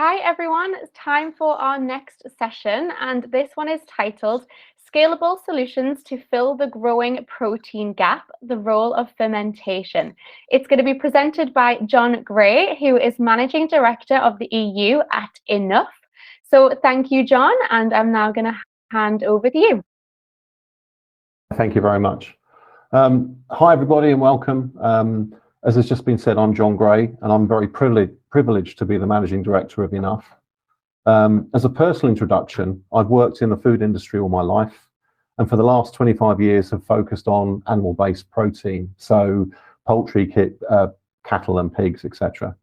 Hi everyone, it's time for our next session, and this one is titled Scalable Solutions to Fill the Growing Protein Gap, the Role of Fermentation. It's going to be presented by John Gray, who is Managing Director of the EU at Enough. So thank you, John, and I'm now going to hand over to you. Thank you very much. Hi everybody and welcome. As has just been said, I'm John Gray and I'm very privileged to be the Managing Director of Enough. As a personal introduction, I've worked in the food industry all my life and for the last 25 years have focused on animal-based protein, so poultry, cattle and pigs, etc.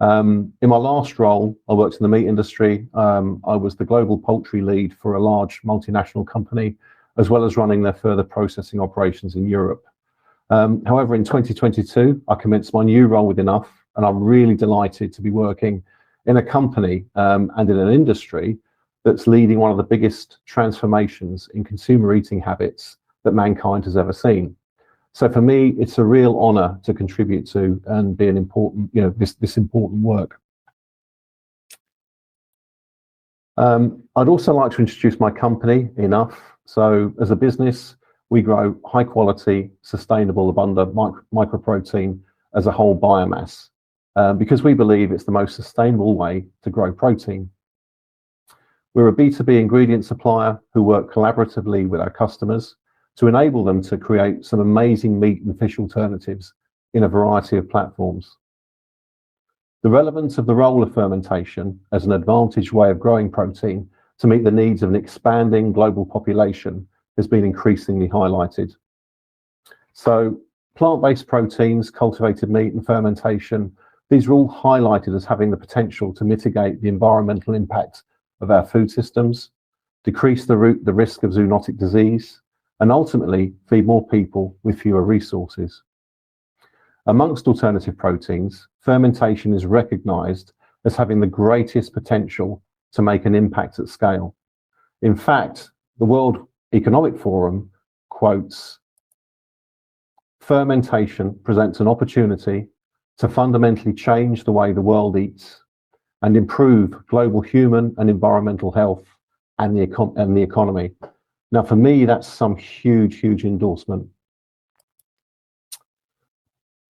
In my last role, I worked in the meat industry. I was the global poultry lead for a large multinational company, as well as running their further processing operations in Europe. However, in 2022, I commenced my new role with Enough, and I'm really delighted to be working in a company and in an industry that's leading one of the biggest transformations in consumer eating habits that mankind has ever seen. So for me, it's a real honor to contribute to and be an important, this important work. I'd also like to introduce my company, Enough. So as a business, we grow high quality, sustainable, abundant microprotein as a whole biomass because we believe it's the most sustainable way to grow protein. We're a B2B ingredient supplier who work collaboratively with our customers to enable them to create some amazing meat and fish alternatives in a variety of platforms. The relevance of the role of fermentation as an advantaged way of growing protein to meet the needs of an expanding global population has been increasingly highlighted. So plant-based proteins, cultivated meat and fermentation, these are all highlighted as having the potential to mitigate the environmental impact of our food systems, decrease the risk of zoonotic disease, and ultimately feed more people with fewer resources. Amongst alternative proteins, fermentation is recognized as having the greatest potential to make an impact at scale. In fact, the World Economic Forum quotes, "Fermentation presents an opportunity to fundamentally change the way the world eats and improve global human and environmental health and the economy." Now, for me, that's some huge endorsement.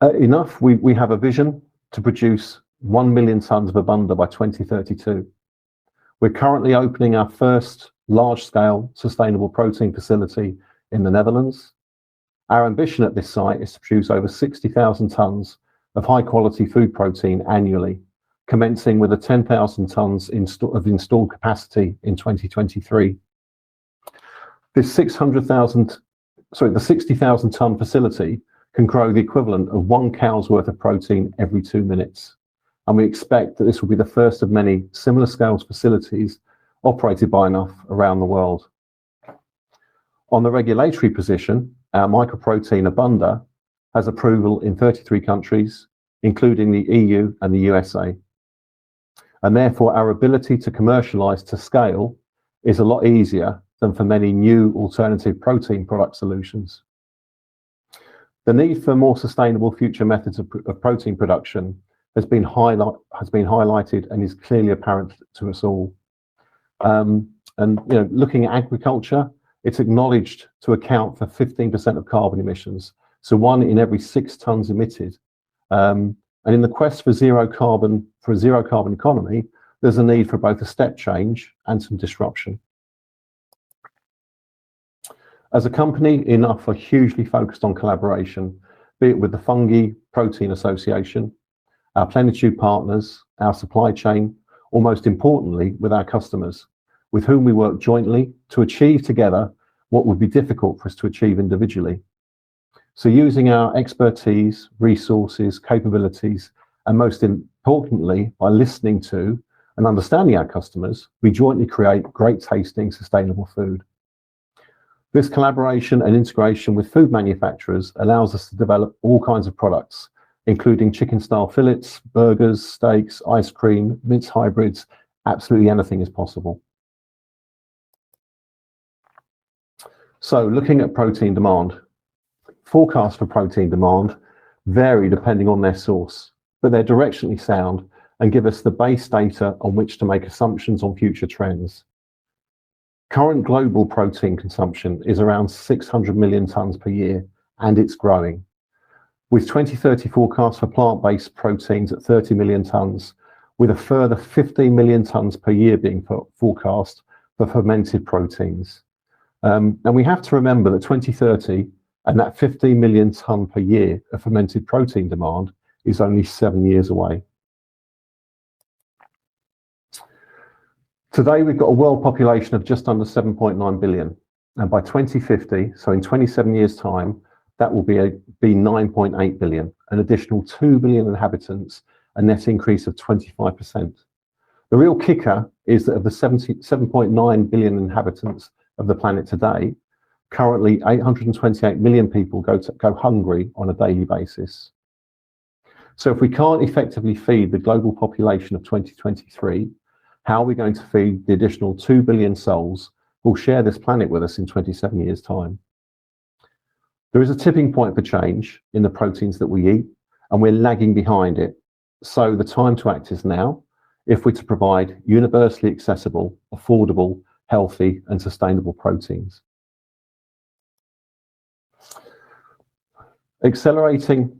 Enough, we have a vision to produce 1 million tons of Abunda by 2032. We're currently opening our first large-scale sustainable protein facility in the Netherlands. Our ambition at this site is to produce over 60,000 tons of high-quality food protein annually, commencing with a 10,000 tons of installed capacity in 2023. The 60,000 ton facility can grow the equivalent of 1 cow's worth of protein every 2 minutes. And we expect that this will be the first of many similar scales facilities operated by Enough around the world. On the regulatory position, our microprotein Abunda has approval in 33 countries, including the EU and the USA. And therefore, our ability to commercialize to scale is a lot easier than for many new alternative protein product solutions. The need for more sustainable future methods of protein production has been highlighted and is clearly apparent to us all. Looking at agriculture, it's acknowledged to account for 15% of carbon emissions, so 1 in every 6 tons emitted. And in the quest for a zero carbon economy, there's a need for both a step change and some disruption. As a company, Enough are hugely focused on collaboration, be it with the Fungi Protein Association, our Plenitude partners, our supply chain, or most importantly, with our customers, with whom we work jointly to achieve together what would be difficult for us to achieve individually. So using our expertise, resources, capabilities, and most importantly, by listening to and understanding our customers, we jointly create great tasting, sustainable food. This collaboration and integration with food manufacturers allows us to develop all kinds of products, including chicken-style fillets, burgers, steaks, ice cream, mince hybrids. Absolutely anything is possible. So looking at protein demand, forecasts for protein demand vary depending on their source, but they're directionally sound and give us the base data on which to make assumptions on future trends. Current global protein consumption is around 600 million tonnes per year, and it's growing. With 2030 forecasts for plant-based proteins at 30 million tonnes, with a further 15 million tonnes per year being forecast for fermented proteins. And we have to remember that 2030 and that 15 million tonne per year of fermented protein demand is only 7 years away. Today, we've got a world population of just under 7.9 billion. And by 2050, so in 27 years' time, that will be 9.8 billion, an additional 2 billion inhabitants, a net increase of 25%. The real kicker is that of the 7.9 billion inhabitants of the planet today, currently 828 million people go hungry on a daily basis. So if we can't effectively feed the global population of 2023, how are we going to feed the additional 2 billion souls who will share this planet with us in 27 years' time? There is a tipping point for change in the proteins that we eat, and we're lagging behind it. So the time to act is now, if we're to provide universally accessible, affordable, healthy, and sustainable proteins. Acceleration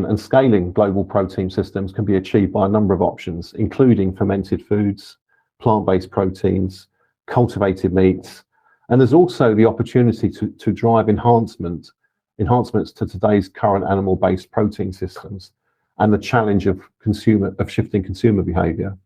and scaling global protein systems can be achieved by a number of options, including fermented foods, plant-based proteins, cultivated meats, and there's also the opportunity to drive enhancements to today's current animal-based protein systems and the challenge of shifting consumer behaviour.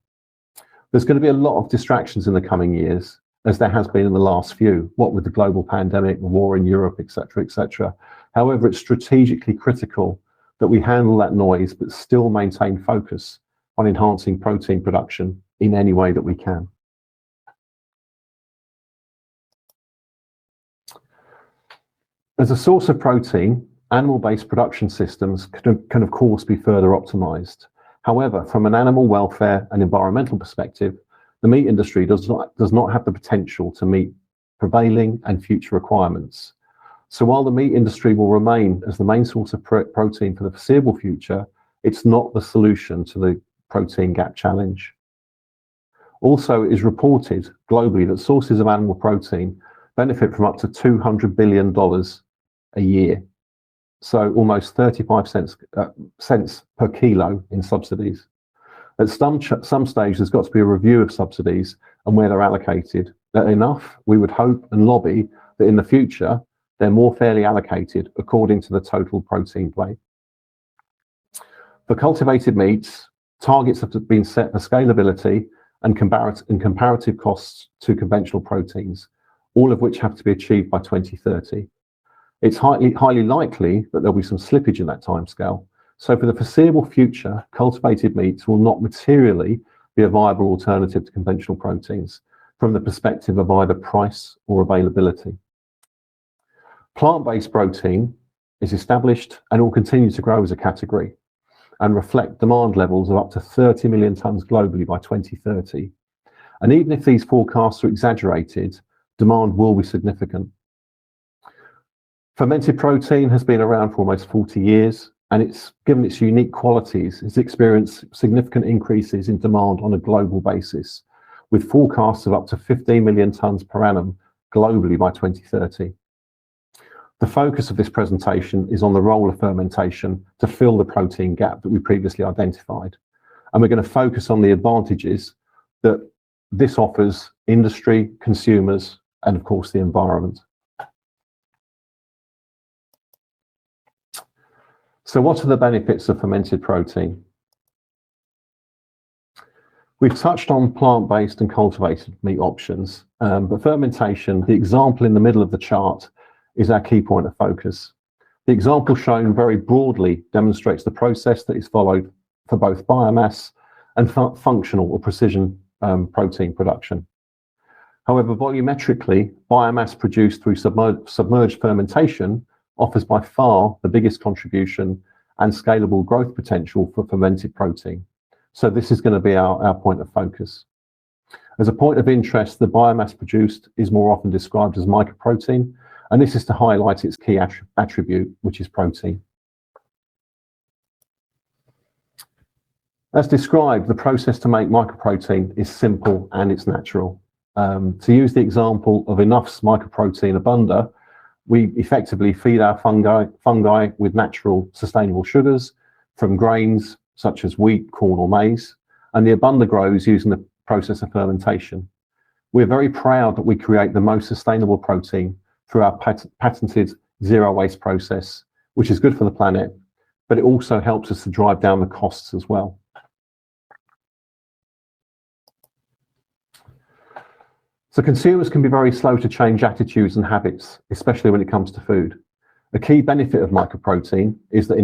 There's going to be a lot of distractions in the coming years, as there has been in the last few, what with the global pandemic, the war in Europe, etc., etc. However, it's strategically critical that we handle that noise, but still maintain focus on enhancing protein production in any way that we can. As a source of protein, animal-based production systems can of course be further optimized. However, from an animal welfare and environmental perspective, the meat industry does not have the potential to meet prevailing and future requirements. So while the meat industry will remain as the main source of protein for the foreseeable future, it's not the solution to the protein gap challenge. Also, it is reported globally that sources of animal protein benefit from up to $200 billion a year. So almost 35 cents per kilo in subsidies. At some stage, there's got to be a review of subsidies and where they're allocated. That enough, we would hope and lobby that in the future, they're more fairly allocated according to the total protein plate. For cultivated meats, targets have been set for scalability and comparative costs to conventional proteins, all of which have to be achieved by 2030. It's highly likely that there'll be some slippage in that timescale. So for the foreseeable future, cultivated meats will not materially be a viable alternative to conventional proteins from the perspective of either price or availability. Plant-based protein is established and will continue to grow as a category and reflect demand levels of up to 30 million tonnes globally by 2030. And even if these forecasts are exaggerated, demand will be significant. Fermented protein has been around for almost 40 years, and it's given its unique qualities, it's experienced significant increases in demand on a global basis, with forecasts of up to 15 million tonnes per annum globally by 2030. The focus of this presentation is on the role of fermentation to fill the protein gap that we previously identified. And we're going to focus on the advantages that this offers industry, consumers, and of course the environment. So what are the benefits of fermented protein? We've touched on plant-based and cultivated meat options, but fermentation, the example in the middle of the chart, is our key point of focus. The example shown very broadly demonstrates the process that is followed for both biomass and functional or precision protein production. However, volumetrically, biomass produced through submerged fermentation offers by far the biggest contribution and scalable growth potential for fermented protein. So this is going to be our point of focus. As a point of interest, the biomass produced is more often described as mycoprotein, and this is to highlight its key attribute, which is protein. As described, the process to make mycoprotein is simple and it's natural. To use the example of Enough's mycoprotein abunda, we effectively feed our fungi with natural sustainable sugars from grains such as wheat, corn or maize, and the abunda grows using the process of fermentation. We're very proud that we create the most sustainable protein through our patented zero waste process, which is good for the planet, but it also helps us to drive down the costs as well. So consumers can be very slow to change attitudes and habits, especially when it comes to food. A key benefit of mycoprotein is that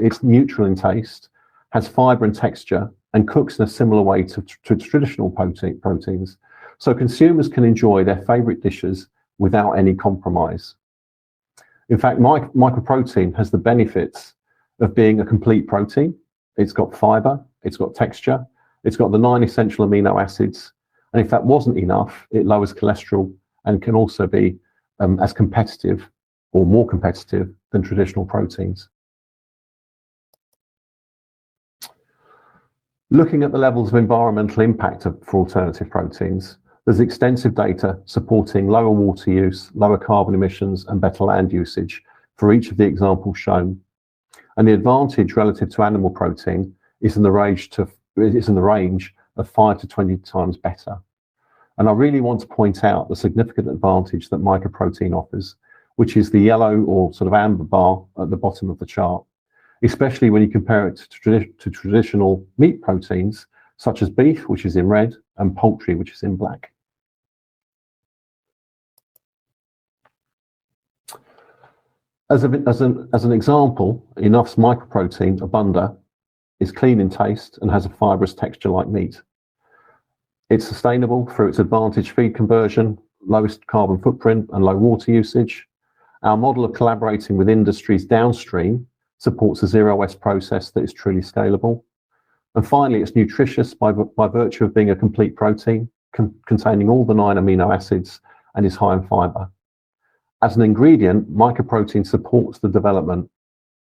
it's neutral in taste, has fibre and texture, and cooks in a similar way to traditional proteins. So consumers can enjoy their favourite dishes without any compromise. In fact, mycoprotein has the benefits of being a complete protein. It's got fibre, it's got texture, it's got the 9 essential amino acids, and if that wasn't enough, it lowers cholesterol and can also be as competitive or more competitive than traditional proteins. Looking at the levels of environmental impact for alternative proteins, there's extensive data supporting lower water use, lower carbon emissions, and better land usage for each of the examples shown. And the advantage relative to animal protein is in the range of 5 to 20 times better. And I really want to point out the significant advantage that mycoprotein offers, which is the yellow or sort of amber bar at the bottom of the chart, especially when you compare it to traditional meat proteins, such as beef, which is in red, and poultry, which is in black. As an example, Enough's mycoprotein abunda is clean in taste and has a fibrous texture like meat. It's sustainable through its advantage feed conversion, lowest carbon footprint, and low water usage. Our model of collaborating with industries downstream supports a zero waste process that is truly scalable. And finally, it's nutritious by virtue of being a complete protein containing all the 9 amino acids and is high in fibre. As an ingredient, mycoprotein supports the development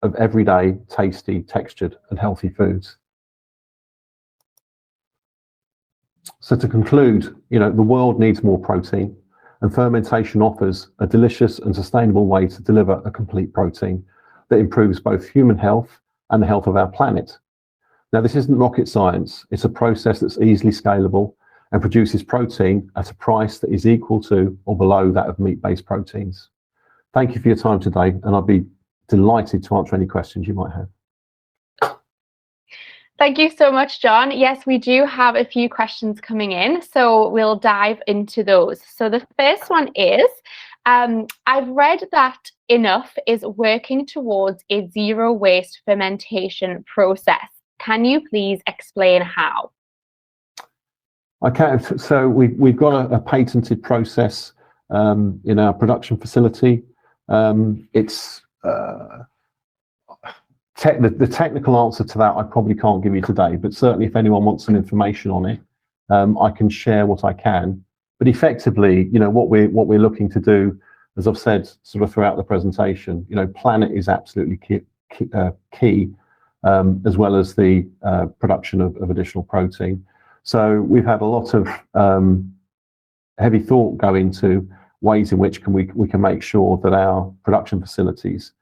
of everyday, tasty, textured and healthy foods. So to conclude, the world needs more protein, and fermentation offers a delicious and sustainable way to deliver a complete protein that improves both human health and the health of our planet. Now, this isn't rocket science. It's a process that's easily scalable and produces protein at a price that is equal to or below that of meat-based proteins. Thank you for your time today, and I'll be delighted to answer any questions you might have. Thank you so much, John. Yes, we do have a few questions coming in, so we'll dive into those. So the first one is, I've read that Enough is working towards a zero waste fermentation process. Can you please explain how? I can. So we've got a patented process in our production facility. The technical answer to that I probably can't give you today, but certainly if anyone wants some information on it, I can share what I can. But effectively, what we're looking to do, as I've said sort of throughout the presentation, planet is absolutely key, as well as the production of additional protein. So we've had a lot of heavy thought go into ways in which we can make sure that our production facilities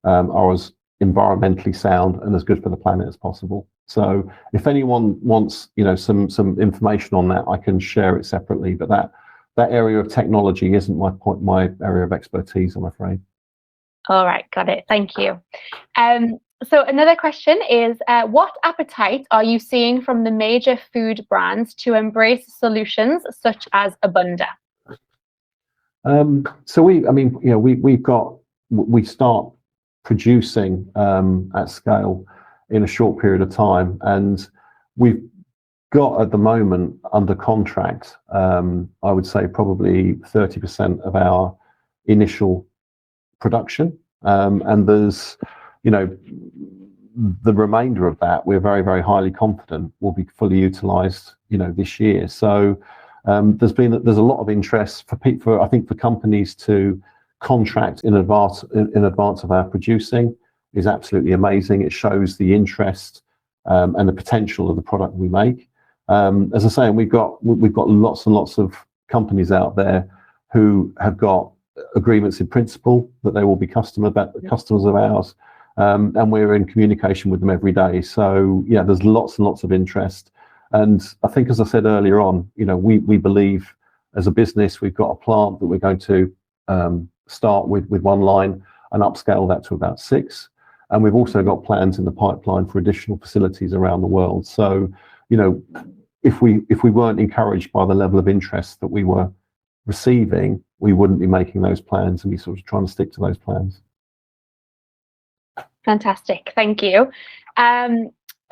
are as environmentally sound and as good for the planet as possible. So if anyone wants some information on that, I can share it separately, but that area of technology isn't my area of expertise, I'm afraid. All right, got it. Thank you. So another question is, what appetite are you seeing from the major food brands to embrace solutions such as abunda? So we start producing at scale in a short period of time, and we've got at the moment under contract, I would say probably 30% of our initial production, and there's the remainder of that we're very, very highly confident will be fully utilized this year. So there's a lot of interest for I think for companies to contract in advance of our producing is absolutely amazing. It shows the interest and the potential of the product we make. As I say, we've got lots and lots of companies out there who have got agreements in principle that they will be customers of ours, and we're in communication with them every day. So yeah, there's lots and lots of interest. And I think, as I said earlier on, we believe as a business we've got a plant that we're going to start with one line and upscale that to about 6. And we've also got plans in the pipeline for additional facilities around the world. So, if we weren't encouraged by the level of interest that we were receiving, we wouldn't be making those plans, and be sort of trying to stick to those plans. Fantastic, thank you.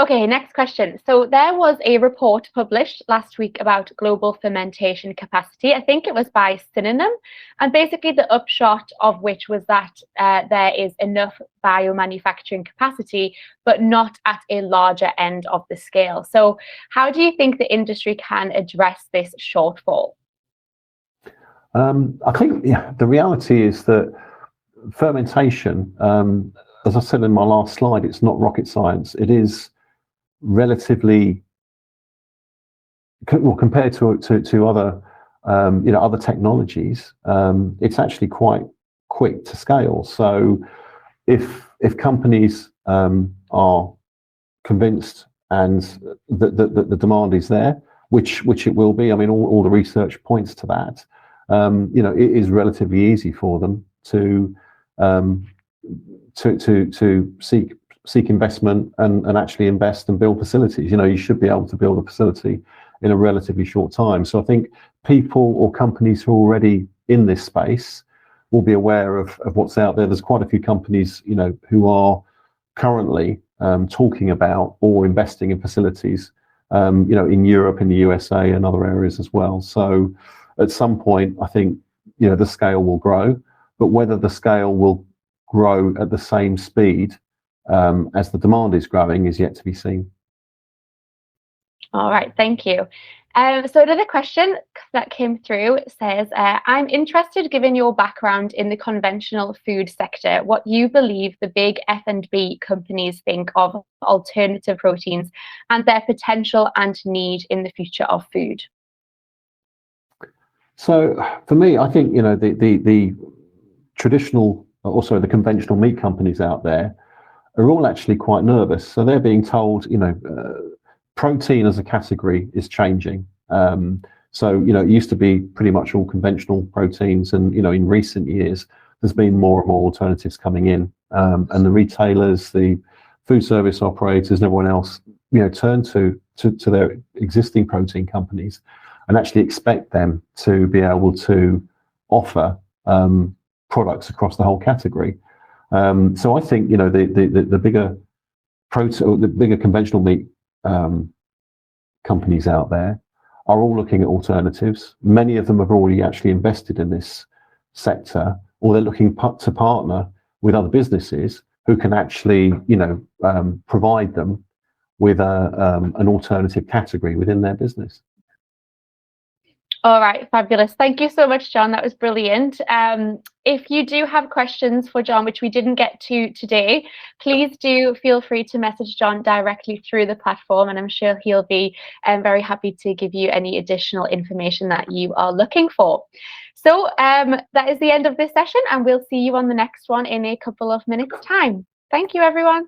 Okay, next question. So there was a report published last week about global fermentation capacity. I think it was by Synonym, and basically the upshot of which was that there is enough biomanufacturing capacity, but not at a larger end of the scale. So how do you think the industry can address this shortfall? I think the reality is that fermentation, as I said in my last slide, it's not rocket science. It is relatively, well, compared to other other technologies, it's actually quite quick to scale. So if companies are convinced and that the demand is there, which it will be, I mean, all the research points to that, it is relatively easy for them to seek investment and actually invest and build facilities. You should be able to build a facility in a relatively short time. So I think people or companies who are already in this space will be aware of what's out there. There's quite a few companies, who are currently talking about or investing in facilities, in Europe, in the USA, and other areas as well. So at some point, I think, the scale will grow, but whether the scale will grow at the same speed as the demand is growing is yet to be seen. All right, thank you. So another question that came through says, I'm interested, given your background in the conventional food sector, what you believe the big F&B companies think of alternative proteins and their potential and need in the future of food. So for me, I think, the traditional, also the conventional meat companies out there are all actually quite nervous. So they're being told, protein as a category is changing. So, it used to be pretty much all conventional proteins, and, in recent years, there's been more and more alternatives coming in. And the retailers, the food service operators, and everyone else, turn to their existing protein companies and actually expect them to be able to offer products across the whole category. So I think, the bigger conventional meat companies out there are all looking at alternatives. Many of them have already actually invested in this sector, or they're looking to partner with other businesses who can actually, provide them with an alternative category within their business. All right, fabulous. Thank you so much, John. That was brilliant. If you do have questions for John, which we didn't get to today, please do feel free to message John directly through the platform, and I'm sure he'll be very happy to give you any additional information that you are looking for. So that is the end of this session, and we'll see you on the next one in a couple of minutes' time. Thank you, everyone.